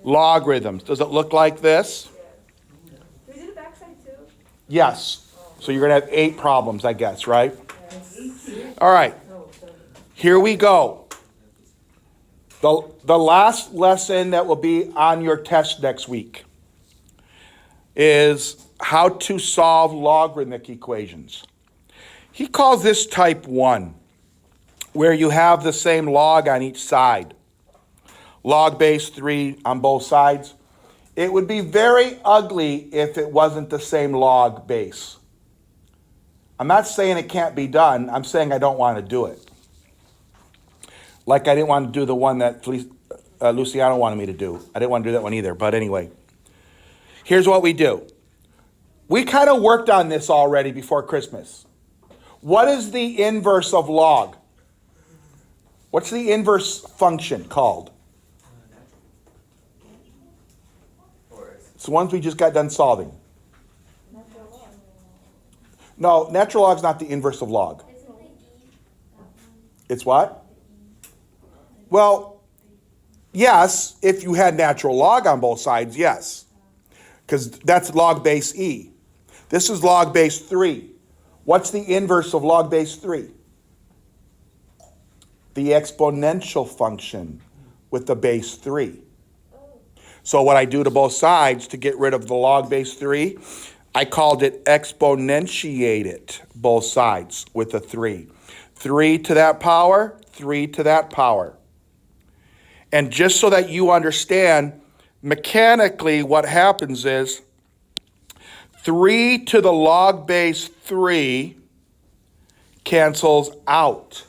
Logarithms. Does it look like this? Do we do the backside too? Yes. So you're going to have 8 problems, I guess, right? All right. Here we go. The last lesson that will be on your test next week is how to solve logarithmic equations. He calls this type 1, where you have the same log on each side. Log base 3 on both sides. It would be very ugly if it wasn't the same log base. I'm not saying it can't be done. I'm saying I don't want to do it. Like I didn't want to do the one that Luciano wanted me to do. I didn't want to do that one either. But anyway, here's what we do. We kind of worked on this already before Christmas. What is the inverse of log? What's the inverse function called? It's the ones we just got done solving. No, natural log is not the inverse of log. It's what? Well, yes, if you had natural log on both sides, yes. Because that's log base e. This is log base 3. What's the inverse of log base 3? The exponential function with the base 3. So what I do to both sides to get rid of the log base 3, I called it exponentiate it, both sides, with a 3. 3 to that power, 3 to that power. And just so that you understand, mechanically what happens is 3 to the log base 3 cancels out.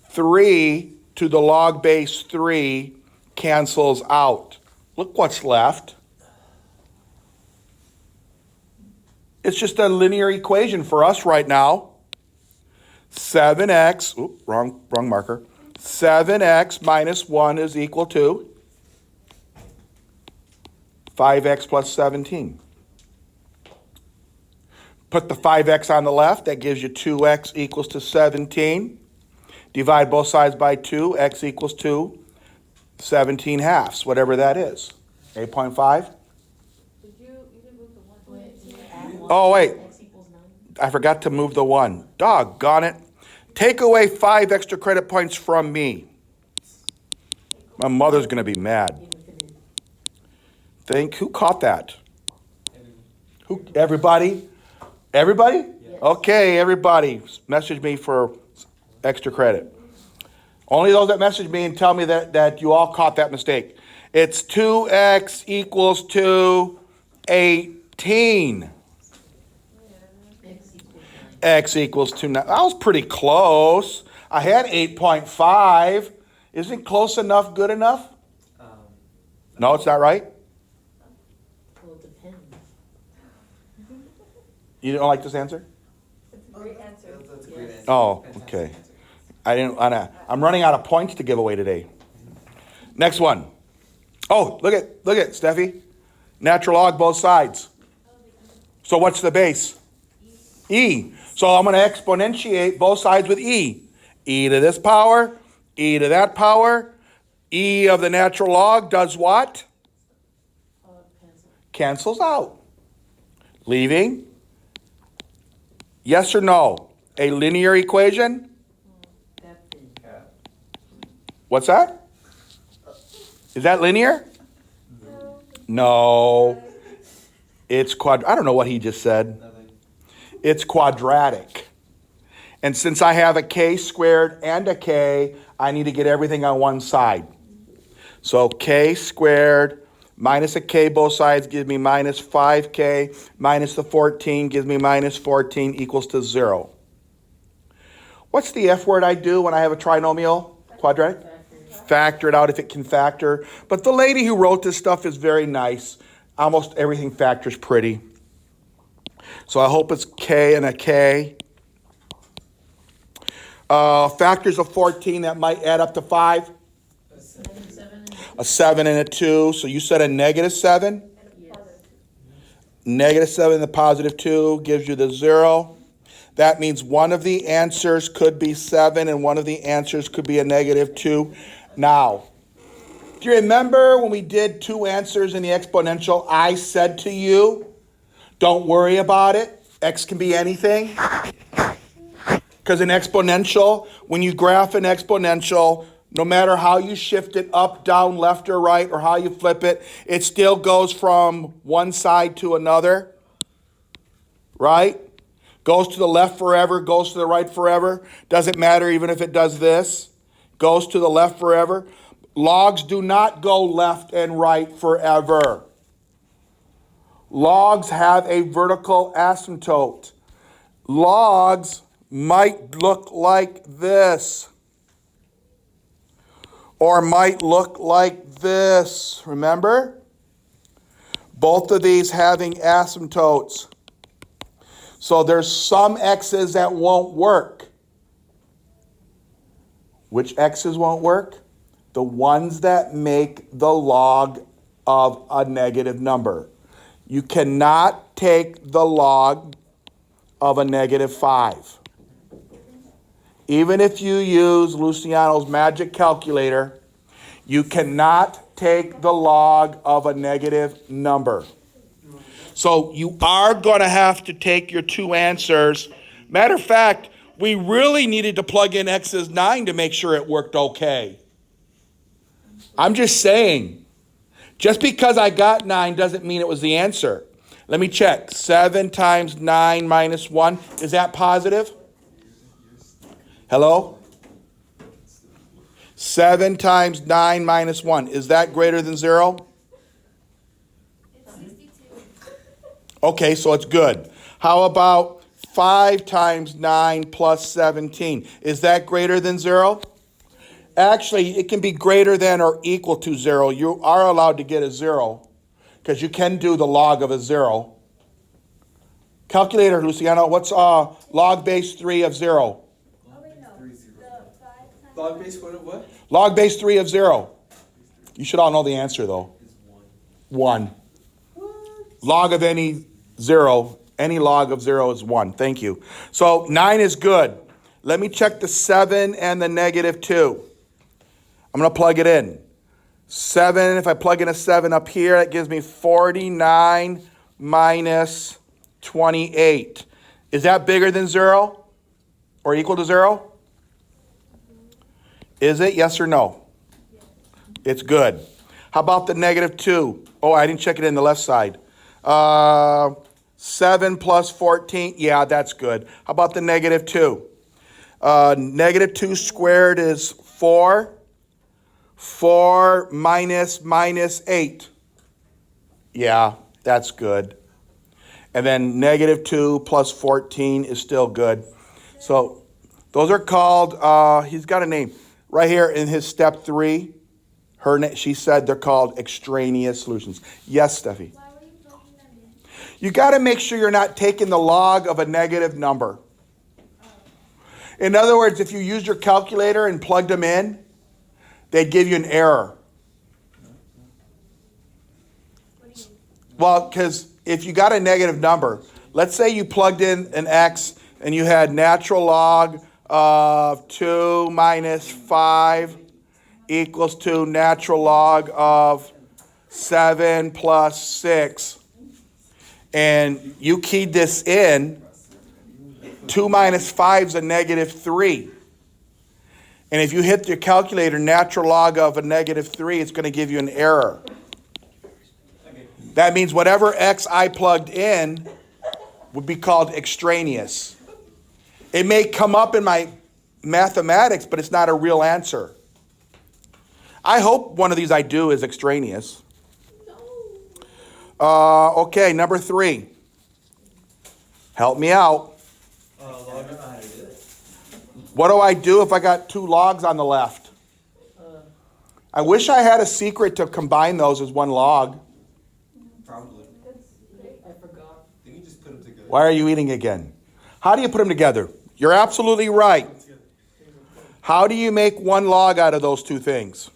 3 to the log base 3 cancels out. Look what's left. It's just a linear equation for us right now. 7x, wrong marker. 7x minus 1 is equal to 5x plus 17. Put the 5x on the left, that gives you 2x equals to 17. Divide both sides by 2, x equals to 17 halves, whatever that is. 8.5? Oh, wait. I forgot to move the 1. Doggone it. Take away 5 extra credit points from me. My mother's going to be mad. Who caught that? Who? Everybody? Everybody? Yes. Okay, everybody. Message me for extra credit. Only those that message me and tell me that you all caught that mistake. It's 2x equals to 18. X equals 2. That was pretty close. I had 8.5. Isn't close enough good enough? No, it's not right? Well, it depends. You don't like this answer? It's a great answer. That's a great answer. Oh, okay. I'm running out of points to give away today. Next one. Oh, look at Steffi. Natural log both sides. So what's the base? E. So I'm going to exponentiate both sides with e. E to this power, e to that power. E of the natural log does what? Cancels out. Leaving. Yes or no? A linear equation? What's that? Is that linear? No. It's I don't know what he just said. It's quadratic. And since I have a k squared and a k, I need to get everything on one side. So k squared minus a k both sides gives me minus 5k, minus the 14 gives me minus 14 equals to 0. What's the F word I do when I have a trinomial? Quadratic? Factor it out if it can factor. But the lady who wrote this stuff is very nice. Almost everything factors pretty. So I hope it's k and a k. Factors of 14 that might add up to 5. A 7 and a 2. So you said a negative 7? Yes. Negative 7 and the positive 2 gives you the 0. That means one of the answers could be 7 and one of the answers could be a negative 2. Now, Do you remember when we did two answers in the exponential, I said to you, don't worry about it. X can be anything. Because in exponential, when you graph an exponential, no matter how you shift it up, down, left, or right, or how you flip it, it still goes from one side to another. Right? Goes to the left forever, goes to the right forever. Doesn't matter even if it does this. Goes to the left forever. Logs do not go left and right forever. Logs have a vertical asymptote. Logs might look like this. Or might look like this. Remember? Both of these having asymptotes. So there's some x's that won't work. Which x's won't work? The ones that make the log of a negative number. You cannot take the log of a negative 5. Even if you use Luciano's magic calculator, you cannot take the log of a negative number. So you are going to have to take your two answers. Matter of fact, we really needed to plug in x is 9 to make sure it worked okay. I'm just saying, just because I got 9 doesn't mean it was the answer. Let me check. 7 times 9 minus 1. Is that positive? Hello? 7 times 9 minus 1. Is that greater than 0? Okay, so it's good. How about 5 times 9 plus 17? Is that greater than 0? Actually, it can be greater than or equal to 0. You are allowed to get a 0 because you can do the log of a 0. Calculator, Luciano, what's log base 3 of 0? Oh, wait, no. The 5 times. Log base what? Log base 3 of 0. You should all know the answer, though. 1. Log of any 0, any log of 0 is 1. Thank you. So 9 is good. Let me check the 7 and the negative 2. I'm going to plug it in. 7, if I plug in a 7 up here, that gives me 49 minus 28. Is that bigger than 0 or equal to 0? Is it? Yes or no? It's good. How about the negative 2? Oh, I didn't check it in the left side. 7 plus 14. Yeah, that's good. How about the negative 2? Negative 2 squared is 4. 4 minus 8. Yeah, that's good. And then negative 2 plus 14 is still good. So those are called, he's got a name. Right here in his step 3, she said they're called extraneous solutions. Yes, Steffi? Why were you plugging them in? You got to make sure you're not taking the log of a negative number. In other words, if you used your calculator and plugged them in, they'd give you an error. What do you mean? Well, because if you got a negative number, let's say you plugged in an x and you had natural log of 2 minus 5 equals to natural log of 7 plus 6. And you keyed this in, 2 minus 5 is a negative 3. And if you hit your calculator, natural log of a negative 3, it's going to give you an error. That means whatever x I plugged in would be called extraneous. It may come up in my mathematics, but it's not a real answer. I hope one of these I do is extraneous. Okay, number 3. Help me out. Log know how to do it. What do I do if I got 2 logs on the left? I wish I had a secret to combine those as one log. Probably. I forgot. Then you just put them together. Why are you eating again? How do you put them together? You're absolutely right. How do you make one log out of those two things?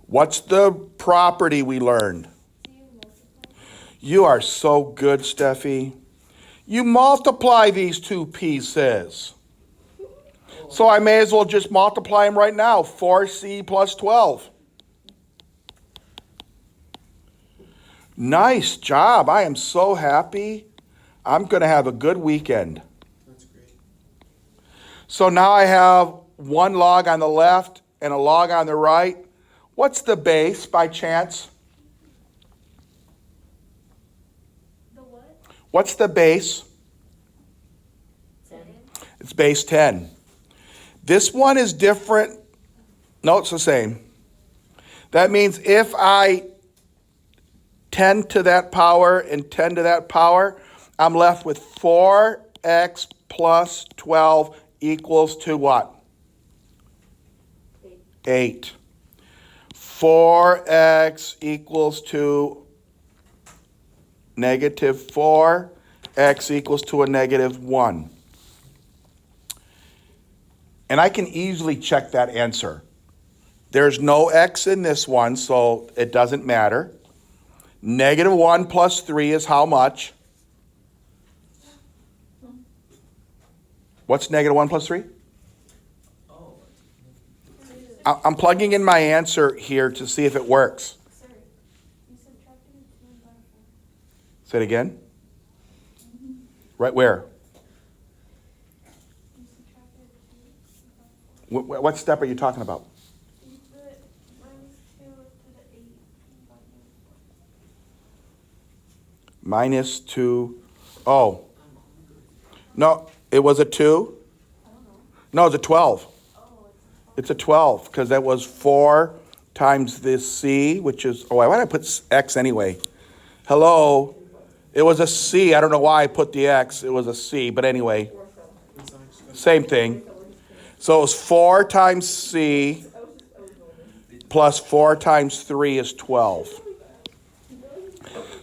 What's the property we learned? Do you multiply? You are so good, Steffi. You multiply these two pieces. So I may as well just multiply them right now. 4c plus 12. Nice job. I am so happy. I'm going to have a good weekend. That's great. So now I have one log on the left and a log on the right. What's the base by chance? The what? What's the base? 10. It's base 10. This one is different. No, it's the same. That means if I 10 to that power and 10 to that power, I'm left with 4x plus 12 equals to what? 8. 4x equals to negative 4. X equals to a negative 1. And I can easily check that answer. There's no x in this one, so it doesn't matter. Negative 1 plus 3 is how much? What's negative 1 plus 3? Oh. I'm plugging in my answer here to see if it works. Sorry. You subtracted 2 and got a 4. Say it again. Right where? You subtracted 2 and got a 4. What step are you talking about? You put -2 to the 8 and got -4. Minus 2. Oh. No, it was a 2? I don't know. No, it's a 12. Oh, It's a 12 because that was 4 times this c, which is, oh, why did I put x anyway? Hello? It was a c. I don't know why I put the x. It was a c, but anyway, same thing. So it was 4 times c plus 4 times 3 is 12.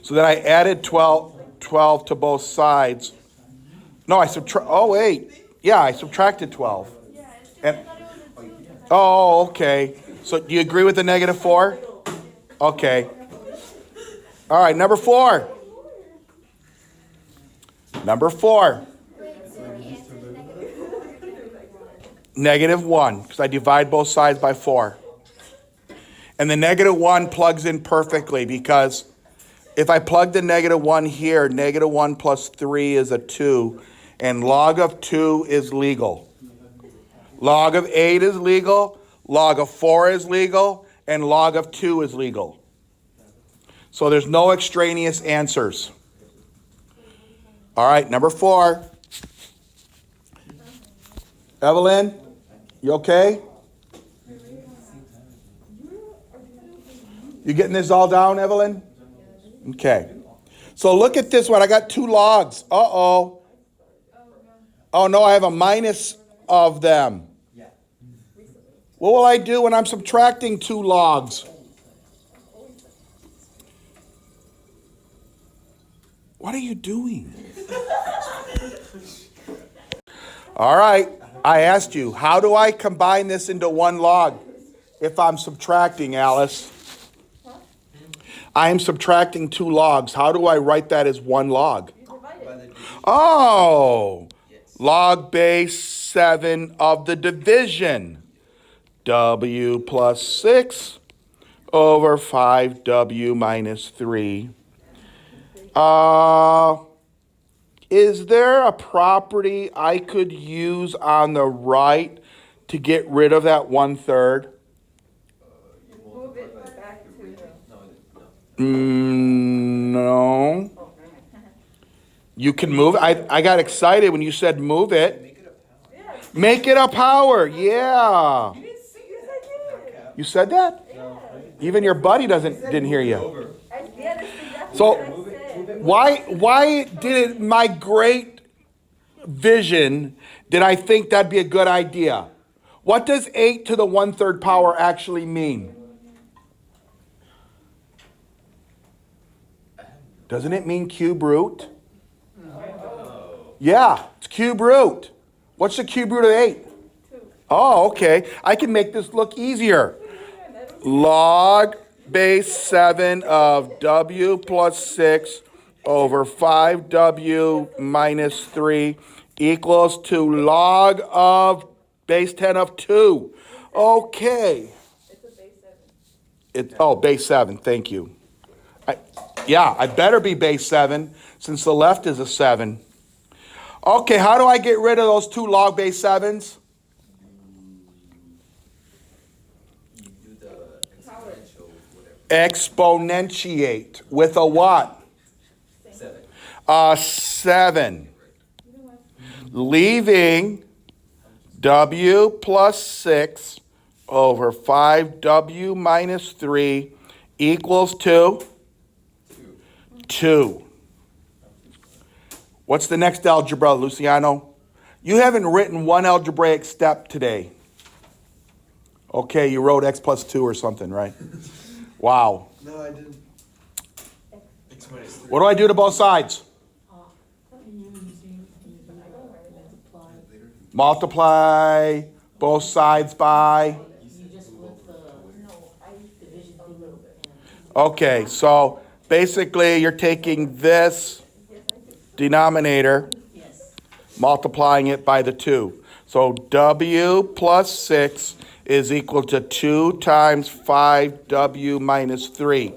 So then I added 12 to both sides. No, I subtracted 12. yeah, it's just And- I thought it was a 2 because Oh, okay. So do you agree with the negative 4? Okay. All right, number 4. Number 4. Wait, so the answer is -4? Negative 1, because I divide both sides by 4. And the negative 1 plugs in perfectly because if I plug the negative 1 here, negative 1 plus 3 is a 2, and log of 2 is legal. Log of 8 is legal, log of 4 is legal, and log of 2 is legal. So there's no extraneous answers. All right, number 4. Evelyn, you okay? You getting this all down, Evelyn? Okay. So look at this one. I got 2 logs. Uh-oh. Oh, no, I have a minus of them. Yeah. What will I do when I'm subtracting 2 logs? What are you doing? All right, I asked you, how do I combine this into 1 log if I'm subtracting, Alice? I am subtracting 2 logs. How do I write that as 1 log? By the division. Oh, Yes. log base 7 of the division. W plus 6 over 5W minus 3. Is there a property I could use on the right to get rid of that 1/3? Move it back to the. No. You can move it. I got excited when you said move it. Make it a power. Yeah. Make it a power. Yeah. You didn't see, yes, I did. You said that? Even your buddy didn't hear you. Over. Yeah, that's exactly So- what I said. Why did it, my great vision, did I think that'd be a good idea? What does 8 to the 1/3 power actually mean? Doesn't it mean cube root? Yeah, it's cube root. What's the cube root of 8? 2. Oh, okay. I can make this look easier. Log base 7 of W plus 6 over 5W minus 3 equals to log of base 10 of 2. Okay. It's a base 7. Base 7, thank you. I better be base 7 since the left is a 7. Okay, how do I get rid of those 2 log base 7s? You do the exponential, whatever. Exponentiate with a what? 7. A 7. Leaving W plus 6 over 5W minus 3 equals to 2. What's the next algebra, Luciano? You haven't written one algebraic step today. Okay, you wrote x plus 2 or something, right? Wow. No, I didn't. X minus 3. What do I do to both sides? Multiply both sides by. Okay, so basically you're taking this denominator, multiplying it by the 2. So W plus 6 is equal to 2 times 5W minus 3.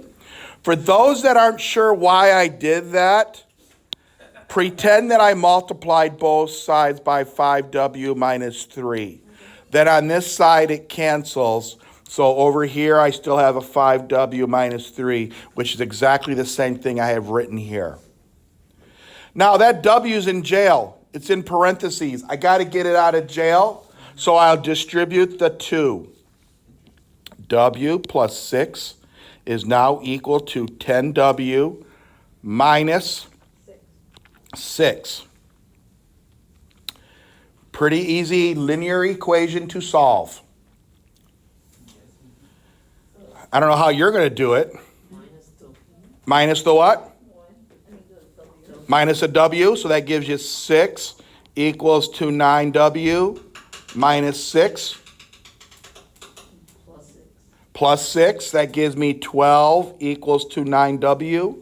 For those that aren't sure why I did that, pretend that I multiplied both sides by 5W minus 3. Then on this side it cancels. So over here I still have a 5W minus 3, which is exactly the same thing I have written here. Now that W's in jail. It's in parentheses. I got to get it out of jail, so I'll distribute the 2. W plus 6 is now equal to 10W minus 6. Pretty easy linear equation to solve. I don't know how you're going to do it. Minus the what? Minus a W, so that gives you 6 equals to 9W minus 6. Plus 6, that gives me 12 equals to 9W.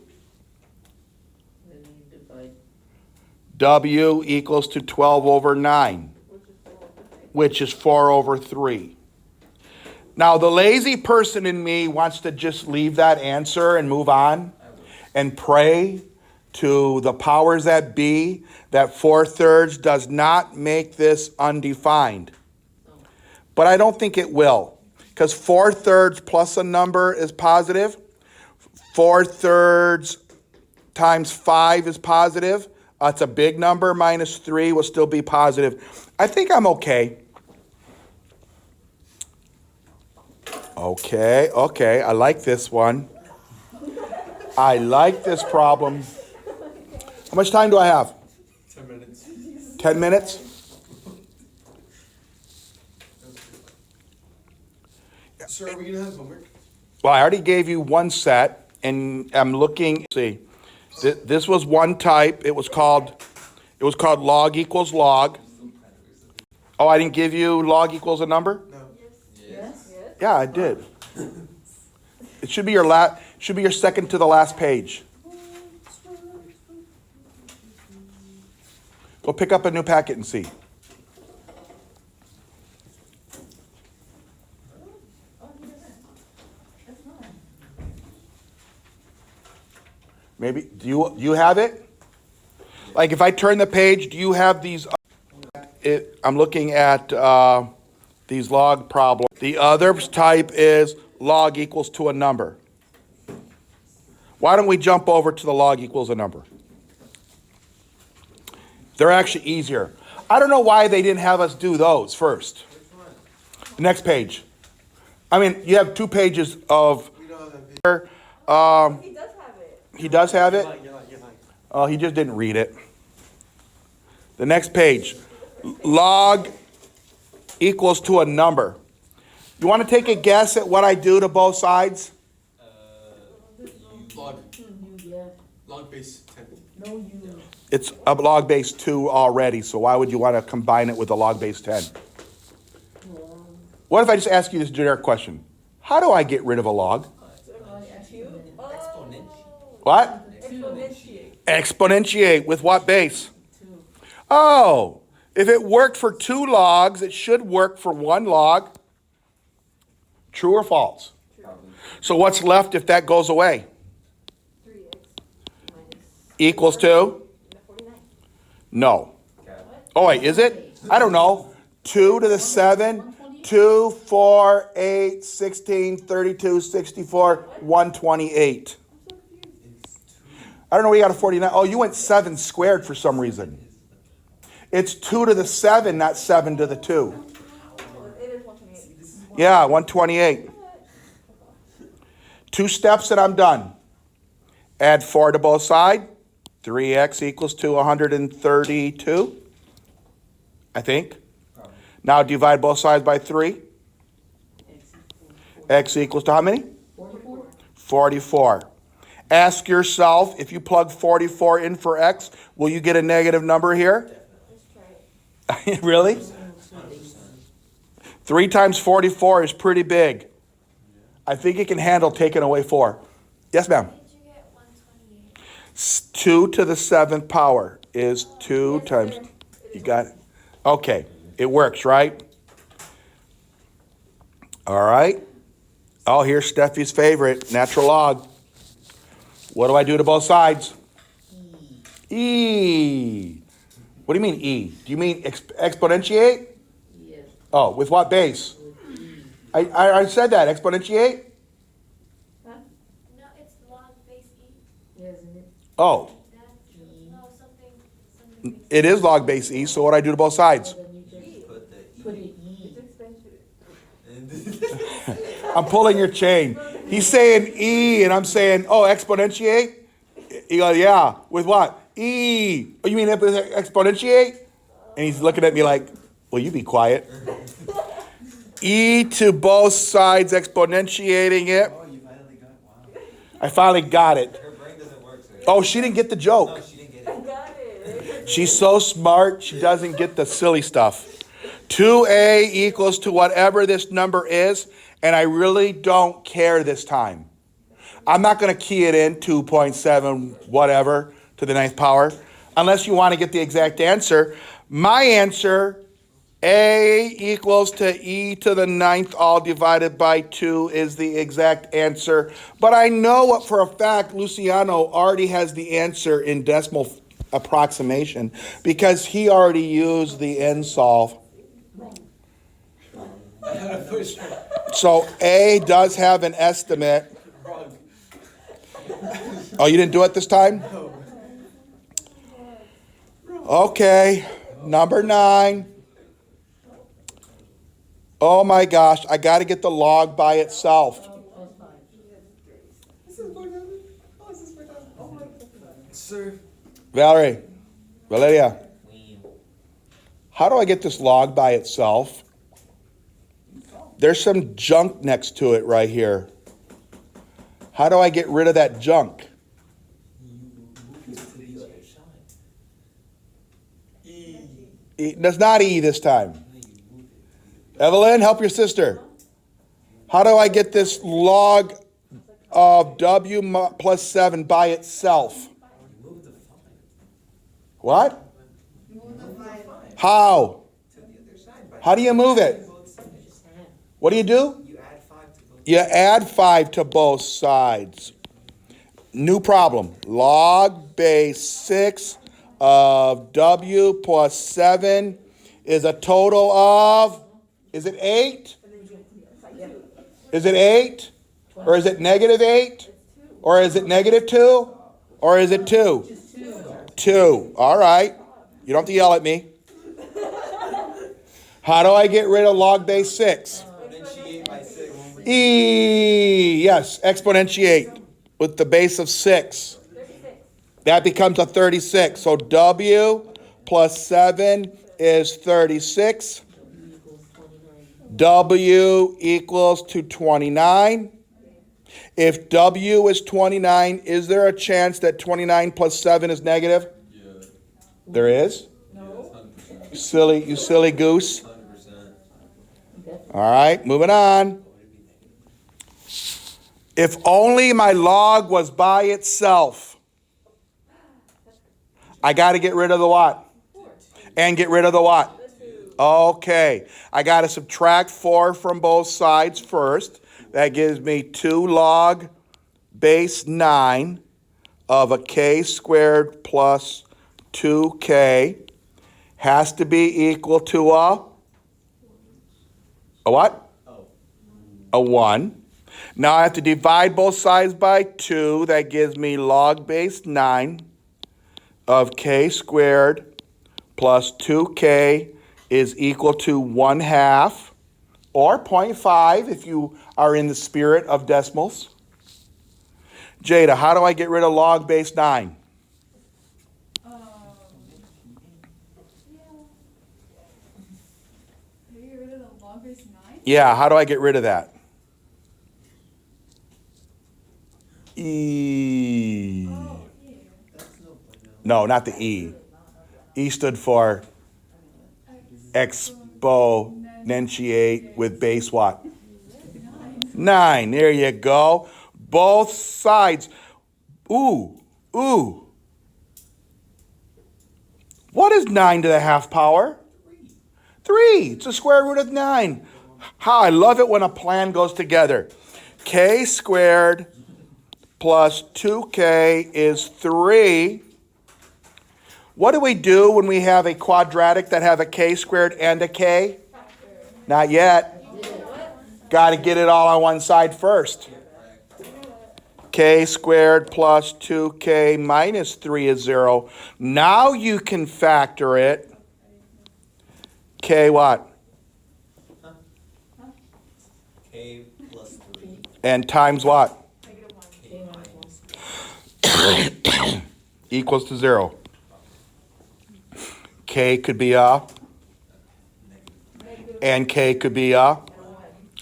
W equals to 12 over 9, which is 4 over 3. Now, the lazy person in me wants to just leave that answer and move on and pray to the powers that be that 4/3 does not make this undefined. But I don't think it will, because 4/3 plus a number is positive. 4/3 times 5 is positive. It's a big number, minus 3 will still be positive. I think I'm okay. Okay, I like this one. I like this problem. How much time do I have? 10 minutes. 10 minutes? Sir, are we going to have homework? Well, I already gave you one set, and I'm looking, see, this was one type. It was called log equals log. Oh, I didn't give you log equals a number? No. Yes. Yeah, I did. It should be your second to the last page. Go pick up a new packet and see. Maybe, do you have it? Like if I turn the page, do you have these? I'm looking at these log problems. The other type is log equals to a number. Why don't we jump over to the log equals a number? They're actually easier. I don't know why they didn't have us do those first. The next page. I mean, you have 2 pages of. We don't have that page. He does have it. He does have it? You're lying. Oh, he just didn't read it. The next page. Log equals to a number. You want to take a guess at what I do to both sides? Log base 10. It's a log base 2 already, so why would you want to combine it with a log base 10? What if I just ask you this generic question? How do I get rid of a log? What? Exponentiate. Exponentiate with what base? Oh, If it worked for 2 logs, it should work for 1 log. True or false? So what's left if that goes away? 3x minus. Equals to? 49. No. Oh, wait, is it? I don't know. 2 to the 7, 2, 4, 8, 16, 32, 64, 128. I don't know where you got a 49. Oh, you went 7 squared for some reason. It's 2 to the 7, not 7 to the 2. It is 128. Yeah, 128. 2 steps and I'm done. Add 4 to both sides. 3x equals to 132, I think. Now divide both sides by 3. X equals to how many? 44. 44. Ask yourself, if you plug 44 in for x, will you get a negative number here? Let's try it. Really? 3 times 44 is pretty big. I think it can handle taking away 4. Yes, ma'am. Did you get 128? 2 to the 7th power is 2 times. You got it? Okay. It works, right? All right. Oh, here's Steffi's favorite, natural log. What do I do to both sides? E. What do you mean E? Do you mean exponentiate? Yes. Oh, with what base? I said that, exponentiate? Huh? No, it's log base E. Yes, isn't it? Oh, That's, no, something base. it is log base E, so what do I do to both sides? Then you just put it E. It's expensive. I'm pulling your chain. He's saying E, and I'm saying, oh, exponentiate? He goes, yeah, with what? E. Oh, you mean exponentiate? And he's looking at me like, well, you be quiet. E to both sides, exponentiating it. Oh, you finally got it. Wow. I finally got it. Her brain doesn't work, so. Oh, she didn't get the joke. No, she didn't get it. Got it. She's so smart, she doesn't get the silly stuff. 2a equals to whatever this number is, and I really don't care this time. I'm not going to key it in 2.7 whatever to the 9th power, unless you want to get the exact answer. My answer, a equals to e to the 9th all divided by 2 is the exact answer. But I know what for a fact Luciano already has the answer in decimal approximation because he already used the end solve. I had to push So A does have an estimate. wrong. Oh, you didn't do it this time? Okay, number 9. Oh my gosh, I got to get the log by itself. This is going on. Oh, this is going on. Oh my God. Sir. Valerie, Valeria, Queen. how do I get this log by itself? There's some junk next to it right here. How do I get rid of that junk? That's not E this time. Evelyn, help your sister. How do I get this log of W plus 7 by itself? What? How? How do you move it? What do? You add 5 to both. You add 5 to both sides. New problem. Log base 6 of W plus 7 is a total of, is it 8? Is it 8? Or is it negative 8? Or is it negative 2? Or is it 2? 2. All right. You don't have to yell at me. How do I get rid of log base 6? Exponentiate by 6. E, yes, exponentiate with the base of 6. 36. That becomes a 36. So W plus 7 is 36. W equals to 29. If W is 29, is there a chance that 29 plus 7 is negative? Yeah. There is? No. You silly goose. 100%. All right, moving on. If only my log was by itself. I got to get rid of the what? And get rid of the what? Okay. I got to subtract 4 from both sides first. That gives me 2 log base 9 of a k squared plus 2k has to be equal to a what? A 1. Now I have to divide both sides by 2. That gives me log base 9 of k squared plus 2k is equal to 1/2 or 0.5 if you are in the spirit of decimals. Jada, how do I get rid of log base 9? Did you get rid of the log base 9? Yeah, how do I get rid of that? E. Oh, yeah. No, not the E. E stood for exponentiate with base what? 9. There you go. Both sides. Ooh. What is 9 to the half power? 3. It's the square root of 9. How I love it when a plan goes together. K squared plus 2k is 3. What do we do when we have a quadratic that have a k squared and a k? Not yet. Got to get it all on one side first. K squared plus 2k minus 3 is 0. Now you can factor it. K what? K plus 3. And times what? K minus. Equals to 0. K could be a, and K could be a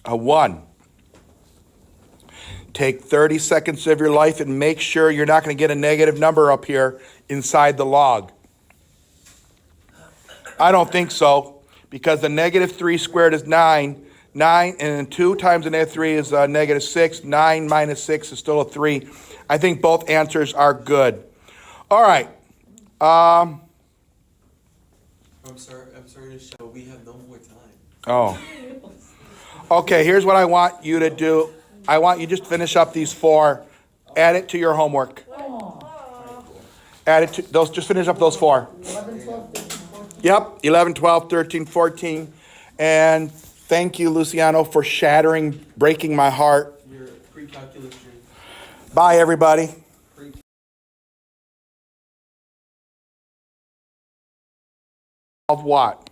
1. Take 30 seconds of your life and make sure you're not going to get a negative number up here inside the log. I don't think so, because the negative 3 squared is 9. 9 and then 2 times the negative 3 is negative 6. 9 minus 6 is still a 3. I think both answers are good. All right. I'm sorry to show, we have no more time. Oh. Okay, here's what I want you to do. I want you to just finish up these 4. Add it to your homework. Add it to those, just finish up those 4. 11, 12, 13, 14. Yep, 11, 12, 13, 14. And thank you, Luciano, for breaking my heart. Your pre-calculus dream. Bye, everybody. Of what?